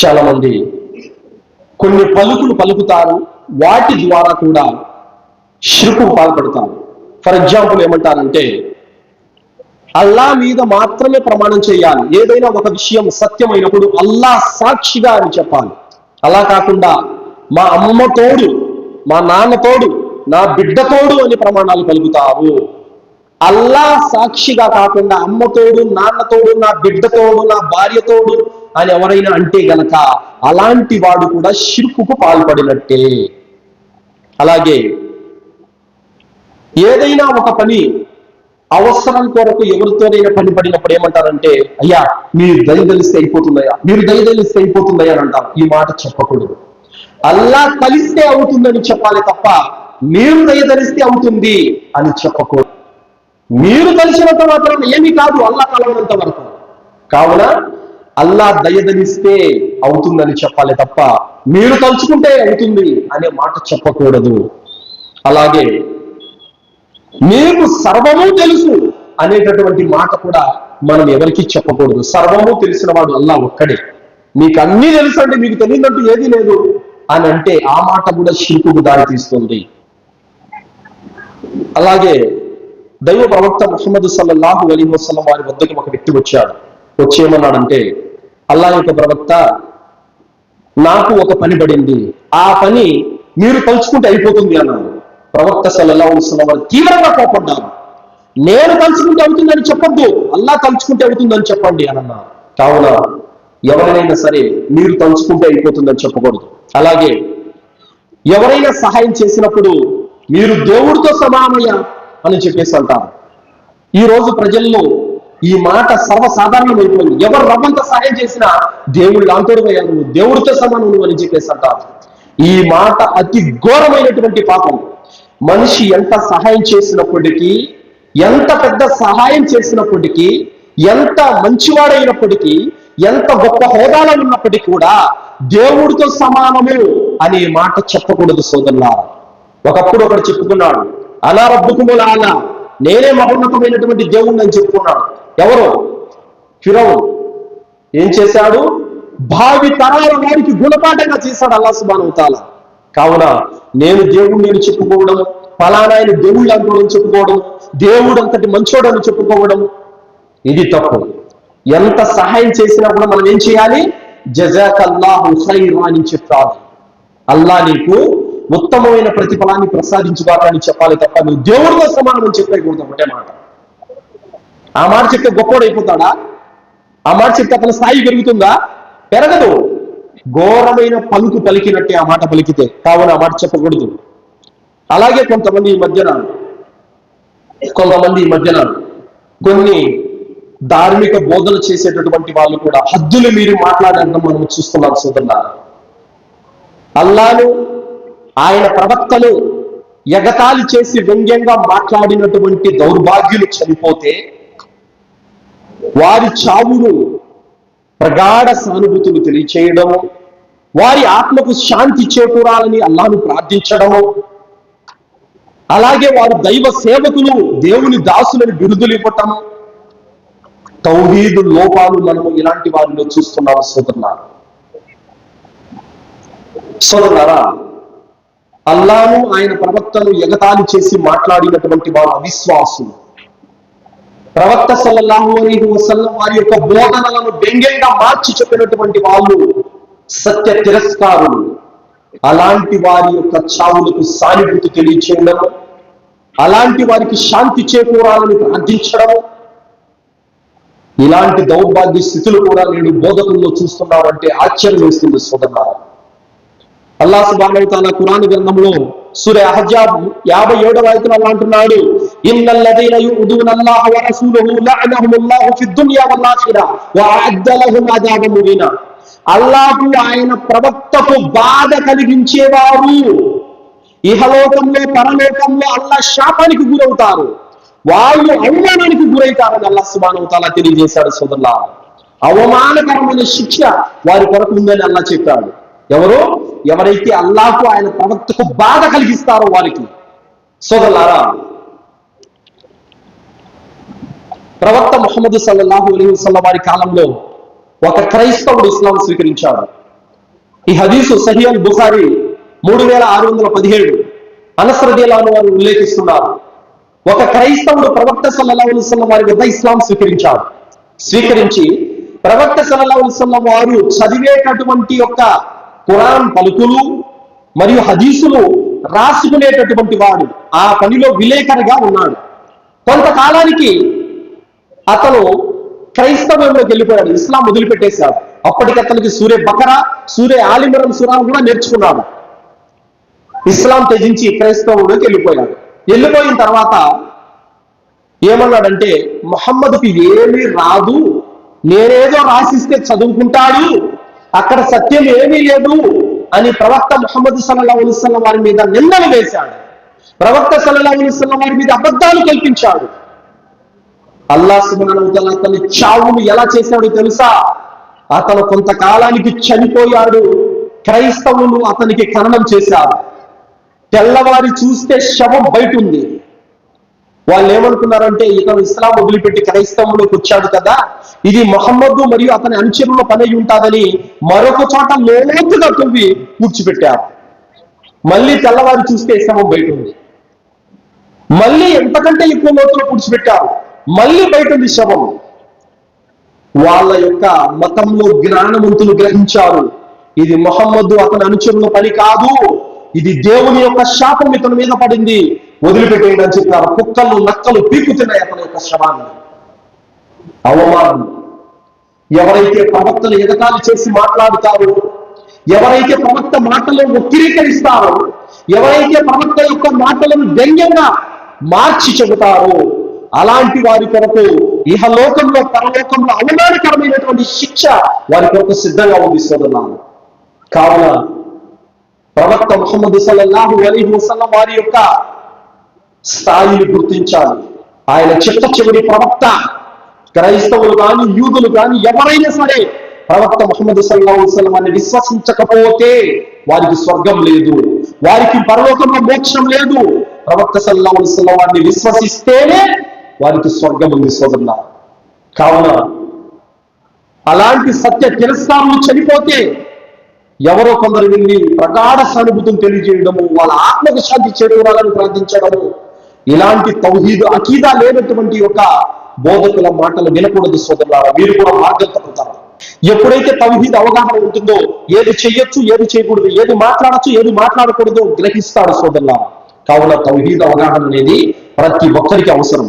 చాలా మంది కొన్ని పలుకులు పలుకుతారు, వాటి ద్వారా కూడా షిర్కుకు పాల్పడతారు. ఫర్ ఎగ్జాంపుల్ ఏమంటారంటే, అల్లా మీద మాత్రమే ప్రమాణం చేయాలి, ఏదైనా ఒక విషయం సత్యమైనప్పుడు అల్లా సాక్షిగా అని చెప్పాలి. అలా కాకుండా మా అమ్మ తోడు, మా నాన్న తోడు, నా బిడ్డ తోడు అని ప్రమాణాలు పలుకుతారు. అల్లా సాక్షిగా కాకుండా అమ్మ తోడు, నాన్న తోడు, నా బిడ్డ తోడు, నా భార్య తోడు అని ఎవరైనా అంటే గనక అలాంటి వాడు కూడా షిర్కుకు పాల్పడినట్టే. అలాగే ఏదైనా ఒక పని అవసరం కొరకు ఎవరితోనైనా పని పడినప్పుడు ఏమంటారంటే, అయ్యా మీరు దయదలిస్తే అయిపోతుందయ్యా, మీరు దయదలిస్తే అయిపోతుందయ్యా అని అంటారు. ఈ మాట చెప్పకూడదు. అల్లా కలిస్తే అవుతుందని చెప్పాలి తప్ప మీరు దయదలిస్తే అవుతుంది అని చెప్పకూడదు. మీరు కలిసినంత మాత్రం ఏమీ కాదు అల్లా కలవనంత వరకు. కావున అల్లా దయదలిస్తే అవుతుందని చెప్పాలి తప్ప మీరు తలుచుకుంటే అవుతుంది అనే మాట చెప్పకూడదు. అలాగే మీకు సర్వము తెలుసు అనేటటువంటి మాట కూడా మనం ఎవరికి చెప్పకూడదు. సర్వము తెలిసిన వాడు అల్లా ఒక్కడే. మీకు అన్నీ తెలుసు అంటే మీకు తెలియదంటూ ఏది లేదు అని అంటే ఆ మాట కూడా షిర్కుకు దారి తీస్తుంది. అలాగే దైవ ప్రవక్త ముహమ్మద్ సల్లల్లాహు అలైహి వసల్లం వారి వద్దకు ఒక వ్యక్తి వచ్చాడు. వచ్చి ఏమన్నాడంటే, అల్లా యొక్క ప్రవక్త, నాకు ఒక పని పడింది, ఆ పని మీరు తలుచుకుంటే అయిపోతుంది అన్నాడు. ప్రవక్త సల్లల్లాహు అలైహి వసల్లం వారు తీవ్రంగా కోపడ్డారు. నేను తలుచుకుంటే అవుతుందని చెప్పొద్దు, అల్లా తలుచుకుంటే అవుతుందని చెప్పండి అని అన్నారు. కావున ఎవరైనా సరే మీరు తలుచుకుంటే అయిపోతుందని చెప్పకూడదు. అలాగే ఎవరైనా సహాయం చేసినప్పుడు మీరు దేవుడితో సమానమయ్యా అని చెప్పేసి అంటారు. ఈ రోజు ప్రజల్లో ఈ మాట సర్వసాధారణమైపోయింది. ఎవరు రవ్వంత సహాయం చేసినా దేవుడు లాంతోడు అయ్యారు, దేవుడితో సమానం అని చెప్పేసి అంటారు. ఈ మాట అతి ఘోరమైనటువంటి పాపం. మనిషి ఎంత సహాయం చేసినప్పటికీ, ఎంత పెద్ద సహాయం చేసినప్పటికీ, ఎంత మంచివాడైనప్పటికీ, ఎంత గొప్ప హోదాలో ఉన్నప్పటికీ కూడా దేవుడితో సమానము అనే మాట చెప్పకూడదు సోదరులారా. ఒకప్పుడు ఒకడు చెప్పుకున్నాడు, అలా రబ్బుకుముల అలా, నేనే మహోన్నతమైనటువంటి దేవుణ్ణి అని చెప్పుకున్నాడు. ఎవరు? ఫిరౌన్. ఏం చేశాడు? భావి తరాల వారికి గుణపాఠంగా చేశాడు అల్లాహ్ సుబ్హానహు వ తఆలా. కావున నేను దేవుణ్ణి అని చెప్పుకోవడం, ఫలానా ఆయన దేవుళ్ళు అనుకోవడం చెప్పుకోవడం, దేవుడు అంతటి మంచోడు అని చెప్పుకోవడం, ఇది తప్పు. ఎంత సహాయం చేసినా కూడా మనం ఏం చేయాలి? జజాకల్లాహు ఖైరా అని చెప్పాలి. అల్లా నీకు ఉత్తమమైన ప్రతిఫలాన్ని ప్రసాదించుగాక అని చెప్పాలి తప్ప నువ్వు దేవుడితో సమానం అని చెప్పకూడదు. ఒకటే మాట. ఆ మాట చెప్తే గొప్పోడు అయిపోతాడా? ఆ మాట చెప్తే అతని స్థాయి పెరుగుతుందా? పెరగదు. ఘోరమైన పలుకు పలికినట్టే ఆ మాట పలికితే. కావున ఆ మాట చెప్పకూడదు. అలాగే కొంతమంది ఈ మధ్యన కొన్ని ధార్మిక బోధన చేసేటటువంటి వాళ్ళు కూడా హద్దులు మీరి మాట్లాడడం మనం చూస్తున్నాం సోదరులారా. అల్లాను, ఆయన ప్రవక్తలు ఎగతాళి చేసి వ్యంగ్యంగా మాట్లాడినటువంటి దౌర్భాగ్యులు చనిపోతే వారి చావును ప్రగాఢ సానుభూతులు తెలియచేయడము, వారి ఆత్మకు శాంతి చేకూరాలని అల్లాను ప్రార్థించడము, అలాగే వారు దైవ సేవకులు, దేవుని దాసులని బిరుదులు ఇవ్వటము, తౌహీదు లోపాలు మనము ఇలాంటి వారిలో చూస్తున్నాము సోదరులారా. అల్లాను, ఆయన ప్రవక్తను ఎగతాళి చేసి మాట్లాడినటువంటి వారు అవిశ్వాసులు. ప్రవక్త సల్లల్లాహు అలైహి వసల్లం వారి యొక్క బోధనలను వ్యంగ్యంగా మార్చి చెప్పినటువంటి వాళ్ళు సత్య తిరస్కారులు. అలాంటి వారి యొక్క చావులకు సానుభూతి తెలియచేయడం, అలాంటి వారికి శాంతి చేకూరాలని ప్రార్థించడం, ఇలాంటి దౌర్భాగ్య స్థితులు కూడా నేను బోధకుల్లో చూస్తున్నామంటే ఆశ్చర్యం వేస్తుంది సోదరులారా. అల్లాహ్ సుబ్హానహు వ తఆలా ఖురాన్ గ్రంథంలో సూరా అహ్జాబ్ 57వ ఆయతలో అల్లాహ్ అంటున్నాడు, ఇన్నల్లదీన యు'దూన అల్లాహ వ రసూలహు లఅనహుముల్లాహు ఫిద్ దున్యా వల్ ఆఖిరా వ అ'ద్ద లహుమ్ అజాబన్ ముబీనా. అల్లాహకు, ఆయన ప్రవక్తకు బాధ కలిగించేవారు ఇహలోకంలో పరలోకంలో అల్లాహ్ శాపానికి గురవుతారు, వాళ్ళు అవమానానికి గురవుతారని అల్లాహ్ సుబ్హానహు వ తఆలా తెలియజేశాడు సోదరులారా. అవమానకరమైన శిక్ష వారి కొరకు ఉందని అల్లాహ్ చెప్పాడు. ఎవరైతే అల్లాహకు, ఆయన ప్రవక్తకు బాధ కలిగిస్తారో వారికి. సోదరులారా, ప్రవక్త ముహమ్మద్ సల్లల్లాహు అలైహి వసల్లం వారి కాలంలో ఒక క్రైస్తవుడు ఇస్లాం స్వీకరించాడు. ఈ హదీసు సహీహ్ అల్ బుఖారీ 3617 అనస్ రదియల్లాహు అన్హు వారు ఉల్లేఖిస్తున్నారు. ఒక క్రైస్తవుడు ప్రవక్త సల్లల్లాహు అలైహి వసల్లం వారి వద్ద ఇస్లాం స్వీకరించాడు. స్వీకరించి ప్రవక్త సల్లల్లాహు అలైహి వసల్లం వారు చదివేటటువంటి యొక్క ఖురాన్ పలుకులు మరియు హదీసులు రాసుకునేటటువంటి వాడు, ఆ పనిలో విలేకరిగా ఉన్నాడు. కొంతకాలానికి అతను క్రైస్తవంలోకి వెళ్ళిపోయాడు, ఇస్లాం వదిలిపెట్టేశాడు. అప్పటికి అతనికి సూరే బకరా, సూరే ఆలిమరన్ సూరాలు కూడా నేర్చుకున్నాడు. ఇస్లాం త్యజించి క్రైస్తవంలోకి వెళ్ళిపోయాడు. వెళ్ళిపోయిన తర్వాత ఏమన్నాడంటే, ముహమ్మద్కి ఏమీ రాదు, నేనేదో రాసిస్తే చదువుకుంటాడు, అక్కడ సత్యం ఏమీ లేదు అని ప్రవక్త ముహమ్మద్ సల్లల్లాహు అలైహి వసల్లం వారి మీద నిందలు వేశాడు. ప్రవక్త సల్లల్లాహు అలైహి వసల్లం వారి మీద అబద్ధాలు కల్పించాడు. అల్లాహ్ సుబ్హానహు వ తఆలా అతని చావును ఎలా చేశాడో తెలుసా? అతను కొంతకాలానికి చనిపోయాడు. క్రైస్తవులు అతనికి ఖననం చేశారు. తెల్లవారి చూస్తే శవం బయట ఉంది. వాళ్ళు ఏమనుకున్నారంటే, ఇతను ఇస్లాం వదిలిపెట్టి క్రైస్తవంలోకి వచ్చాడు కదా, ఇది ముహమ్మద్ మరియు అతని అనుచరుల పని ఉంటాదని మరొక చోట లోతుగా తవ్వి పూడ్చిపెట్టారు. మళ్ళీ తెల్లవారి చూస్తే శవం బయట ఉంది. మళ్ళీ ఎంతకంటే ఎక్కువ లోతులో పూడ్చిపెట్టారు, మళ్ళీ బయట ఉంది శవం. వాళ్ళ యొక్క మతంలో జ్ఞానవంతులు గ్రహించారు, ఇది ముహమ్మద్ అతని అనుచరుల పని కాదు, ఇది దేవుని యొక్క శాపం ఇతని మీద పడింది, వదిలిపెట్టేయండి అని చెప్పారు. కుక్కలు నక్కలు పీకుతున్నాయి అతని యొక్క శవాన్ని. అవమానం. ఎవరైతే ప్రవక్తలు ఎగతాళి చేసి మాట్లాడుతారో, ఎవరైతే ప్రవక్త మాటలను వక్రీకరిస్తారో, ఎవరైతే ప్రవక్త యొక్క మాటలను వ్యంగ్యంగా మార్చి చెబుతారో, అలాంటి వారి కొరకు ఇహలోకంలో పరలోకంలో అవమానకరమైనటువంటి శిక్ష వారి కొరకు సిద్ధంగా ఉంది సోదరులారా. కావున ప్రవక్త ముహమ్మద్ సల్లల్లాహు అలైహి వసల్లం వారి యొక్క స్థాయిని గుర్తించాలి. ఆయన చిట్ట చివరి ప్రవక్త. క్రైస్తవులు కానీ యూదులు కానీ ఎవరైనా సరే ప్రవక్త ముహమ్మద్ సల్లల్లాహు అలైహి వసల్లం వారిని విశ్వసించకపోతే వారికి స్వర్గం లేదు, వారికి పరలోకంలో మోక్షం లేదు. ప్రవక్త సల్లల్లాహు అలైహి వసల్లం వారిని విశ్వసిస్తేనే వారికి స్వర్గం ఉంది సోదరులారా. కావున అలాంటి సత్య తిరస్కారులు చనిపోతే ఎవరో కొందరు వెళ్ళి ప్రగాఢ సానుభూతిని తెలియజేయడము, వాళ్ళ ఆత్మకు శాంతి చేకూరాలని ప్రార్థించడము, ఇలాంటి తౌహీద్ అకీదా లేనటువంటి ఒక బోధకుల మాటలు వినకూడదు సోదరులారా. మీరు కూడా మార్గం తప్పుతారు. ఎప్పుడైతే తౌహీద్ అవగాహన ఉంటుందో, ఏది చెయ్యొచ్చు, ఏది చేయకూడదు, ఏది మాట్లాడచ్చు, ఏది మాట్లాడకూడదు గ్రహిస్తాడు సోదరులారా. కావున తౌహీద్ అవగాహన అనేది ప్రతి ఒక్కరికి అవసరం.